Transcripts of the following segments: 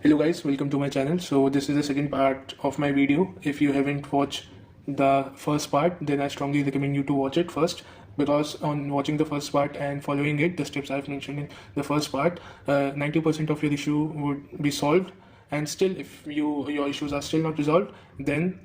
Hello guys, welcome to my channel. So this is the second part of my video. If you haven't watched the first part, then I strongly recommend you to watch it first, because on watching the first part and following it, the steps I've mentioned in the first part, 90% of your issue would be solved. And still, if your issues are still not resolved, then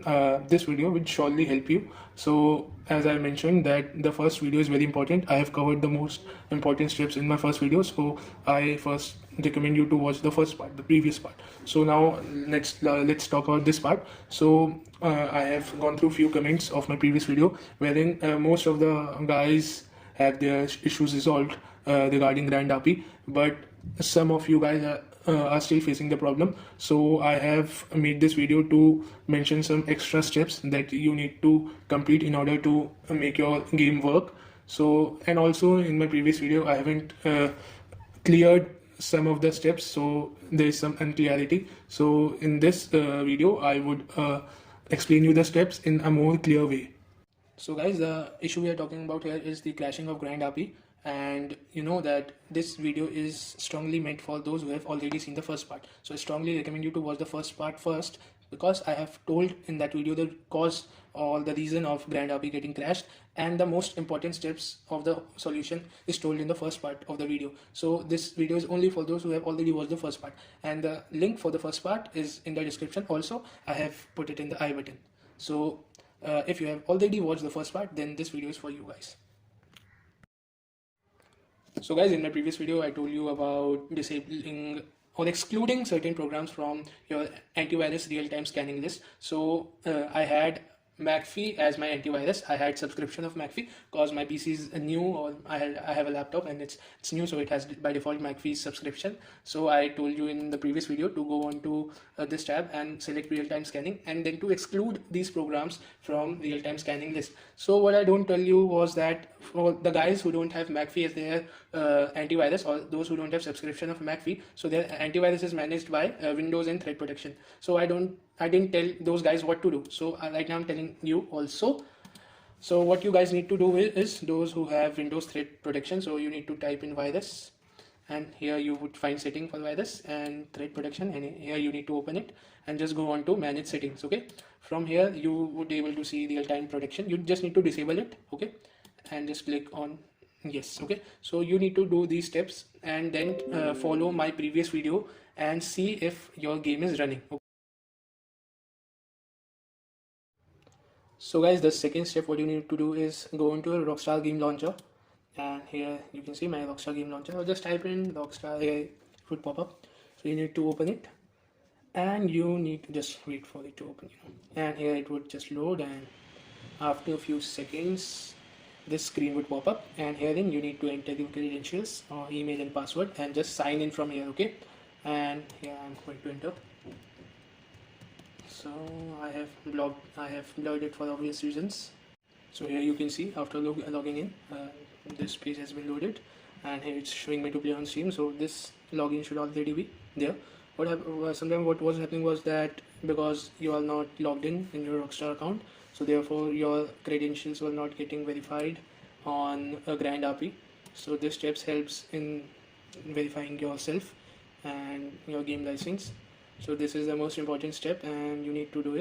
this video will surely help you. So as I mentioned that the first video is very important, I have covered the most important steps in my first video, so I first recommend you to watch the first part, the previous part. So now let's talk about this part. So I have gone through few comments of my previous video wherein most of the guys have their issues resolved regarding Grand API, but some of you guys are still facing the problem. So I have made this video to mention some extra steps that you need to complete in order to make your game work. So, and also in my previous video I haven't cleared some of the steps, so there is some unclarity. So in this video I would explain you the steps in a more clear way. So guys, the issue we are talking about here is the clashing of Grand API, and you know that this video is strongly meant for those who have already seen the first part. So I strongly recommend you to watch the first part first, because I have told in that video the cause or the reason of Grand API getting crashed, and the most important steps of the solution is told in the first part of the video. So this video is only for those who have already watched the first part, and the link for the first part is in the description. Also I have put it in the I button. So if you have already watched the first part, then this video is for you guys. So guys, in my previous video I told you about disabling or excluding certain programs from your antivirus real-time scanning list. So I had McAfee as my antivirus. I had subscription of McAfee because my PC is new, or I have a laptop and it's new, so it has by default McAfee's subscription. So I told you in the previous video to go on to this tab and select real-time scanning, and then to exclude these programs from real-time scanning list. So what I don't tell you was that for the guys who don't have McAfee as their antivirus, or those who don't have subscription of McAfee, so their antivirus is managed by Windows and threat protection. So I didn't tell those guys what to do. So right now I'm telling you also. So what you guys need to do is those who have Windows threat protection, so you need to type in virus, and here you would find setting for virus and threat protection, and here you need to open it and just go on to manage settings. Okay, from here you would be able to see real-time protection. You just need to disable it, okay, and just click on yes. Okay, so you need to do these steps and then follow my previous video and see if your game is running. Okay. So guys, the second step what you need to do is go into a Rockstar game launcher, and here you can see my Rockstar game launcher, or just type in Rockstar, here it would pop up. So you need to open it, and you need to just wait for it to open, and here it would just load, and after a few seconds this screen would pop up, and herein you need to enter your credentials or email and password and just sign in from here. Okay, and here I'm going to enter. So I have blurred it for obvious reasons. So here you can see after logging in, this page has been loaded, and here it's showing me to play on Steam. So this login should already be there. Sometimes what was happening was that because you are not logged in your Rockstar account, so therefore your credentials were not getting verified on a Grand API. So this steps helps in verifying yourself and your game license. So this is the most important step, and you need to do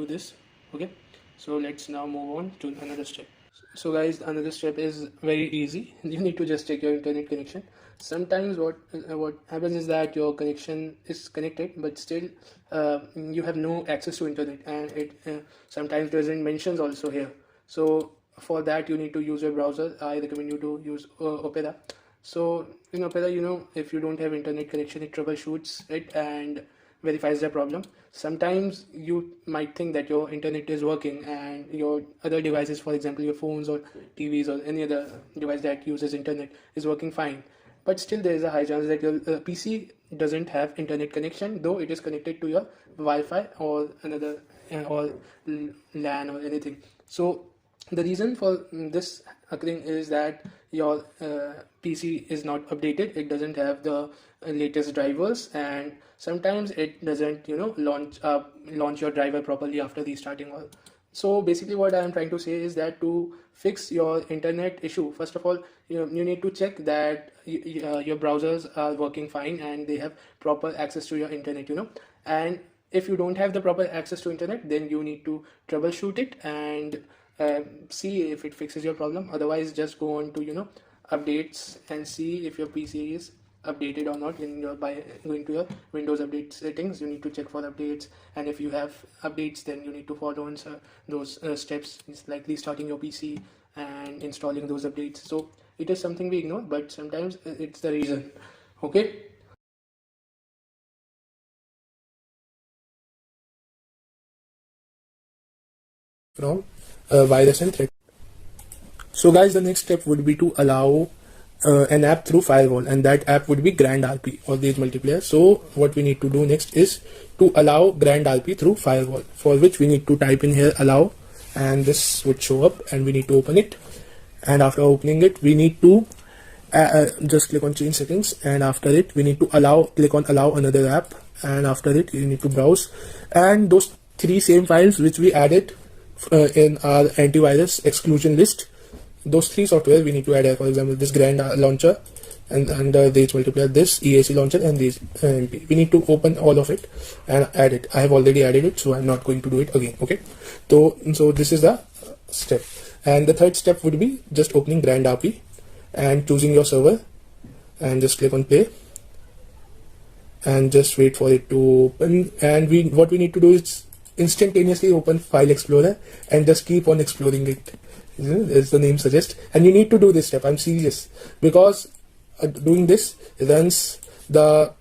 this. Okay, so let's now move on to another step. So guys, another step is very easy. You need to just check your internet connection. Sometimes what happens is that your connection is connected, but still you have no access to internet, and it sometimes doesn't mentions also here. So for that you need to use your browser. I recommend you to use Opera. So in Opera, if you don't have internet connection, it troubleshoots it and verifies the problem. Sometimes you might think that your internet is working and your other devices, for example your phones or TVs or any other device that uses internet, is working fine, but still there is a high chance that your PC doesn't have internet connection, though it is connected to your Wi-Fi or another or LAN or anything. So the reason for this occurring is that your PC is not updated. It doesn't have the latest drivers, and sometimes it doesn't launch your driver properly after restarting. So basically what I am trying to say is that to fix your internet issue, first of all, you need to check that your browsers are working fine and they have proper access to your internet, and if you don't have the proper access to internet, then you need to troubleshoot it and see if it fixes your problem. Otherwise, just go on to updates and see if your PC is updated or not. In your by going to your Windows update settings, you need to check for updates, and if you have updates, then you need to follow on those steps. It's like restarting your PC and installing those updates. So it is something we ignore, but sometimes it's the reason. Okay. From virus and threat. So guys, the next step would be to allow an app through firewall, and that app would be Grand RP or Rage Multiplayer. So what we need to do next is to allow Grand RP through firewall, for which we need to type in here allow, and this would show up, and we need to open it. And after opening it, we need to just click on change settings, and after it we need to click on allow another app, and after it you need to browse, and those three same files which we added in our antivirus exclusion list, those three software we need to add. For example, this Grand launcher, and under Rage Multiplayer, this EAC launcher, and this MP. We need to open all of it and add it. I have already added it, so I'm not going to do it again. Okay, so this is the step, and the third step would be just opening Grand RP and choosing your server, and just click on play and just wait for it to open. And what we need to do is instantaneously open File Explorer and just keep on exploring it, as the name suggests. And you need to do this step, I'm serious, because doing this runs the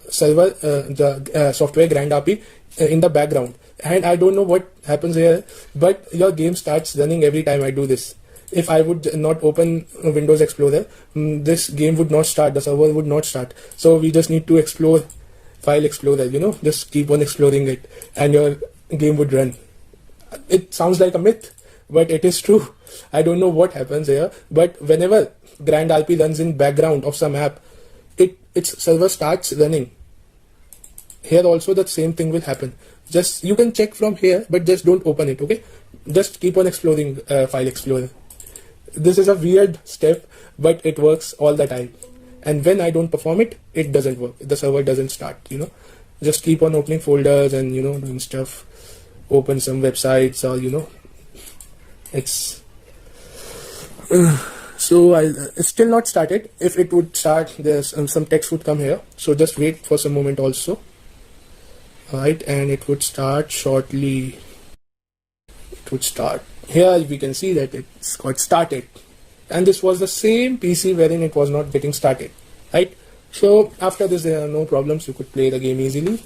server, the software Grand RP in the background, and I don't know what happens here, but your game starts running every time I do this. If I would not open Windows Explorer, this game would not start, the server would not start. So we just need to explore File Explorer, just keep on exploring it, and your game would run. It sounds like a myth, but it is true. I don't know what happens here, but whenever Grand RP runs in background of some app, its server starts running. Here also the same thing will happen. Just you can check from here, but just don't open it. Okay, just keep on exploring File Explorer. This is a weird step, but it works all the time. And when I don't perform it, it doesn't work. The server doesn't start. Just keep on opening folders and doing stuff. Open some websites, or it's so it's still not started. If it would start, there's some text would come here, so just wait for some moment also. Alright, and it would start shortly. It would start. Here we can see that it's got started, and this was the same PC wherein it was not getting started, right? So after this there are no problems, you could play the game easily.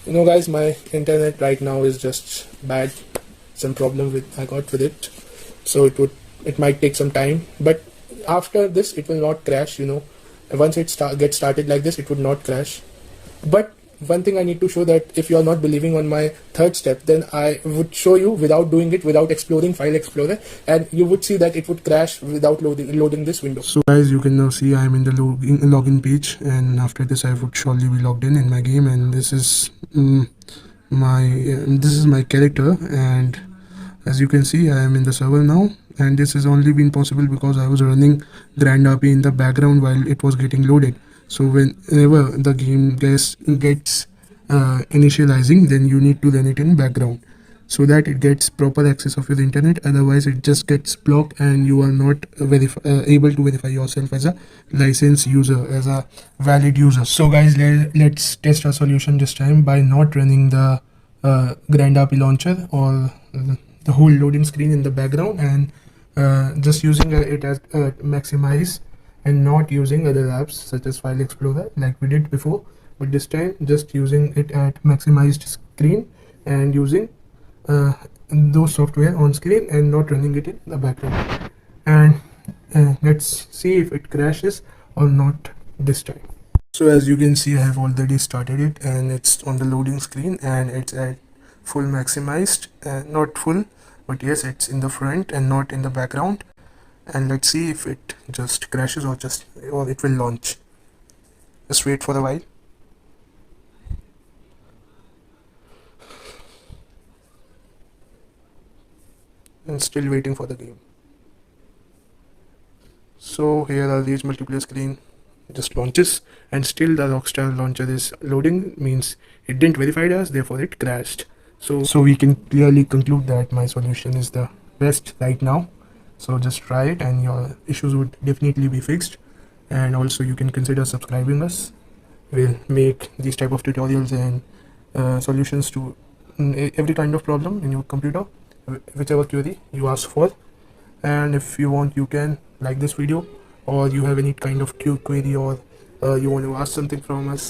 Guys, my internet right now is just bad. Some problem I got with it, so it might take some time, but after this it will not crash. Once it gets started like this, it would not crash. But one thing I need to show, that if you are not believing on my third step, then I would show you without doing it, without exploring File Explorer, and you would see that it would crash without loading this window. So guys, you can now see I am in the login page, and after this I would surely be logged in my game, and this is my character, and as you can see I am in the server now, and this has only been possible because I was running Grand RP in the background while it was getting loaded. So whenever the game gets initializing, then you need to run it in background so that it gets proper access of your internet. Otherwise it just gets blocked and you are not able to verify yourself as a licensed user, as a valid user. So guys, let's test our solution this time by not running the Grand RP launcher or the whole loading screen in the background, and just using it as maximize, and not using other apps such as File Explorer like we did before, but this time just using it at maximized screen and using those software on screen and not running it in the background. And let's see if it crashes or not this time. So as you can see, I have already started it, and it's on the loading screen, and it's at full maximized, not full, but yes, it's in the front and not in the background. And let's see if it just crashes or it will launch. Just wait for a while. And still waiting for the game. So here are these multiplayer screen just launches, and still the Rockstar launcher is loading, means it didn't verify us, therefore it crashed. So we can clearly conclude that my solution is the best right now. So just try it and your issues would definitely be fixed. And also you can consider subscribing us. We'll make these type of tutorials and solutions to every kind of problem in your computer, whichever query you ask for. And if you want, you can like this video, or you have any kind of query, or you want to ask something from us,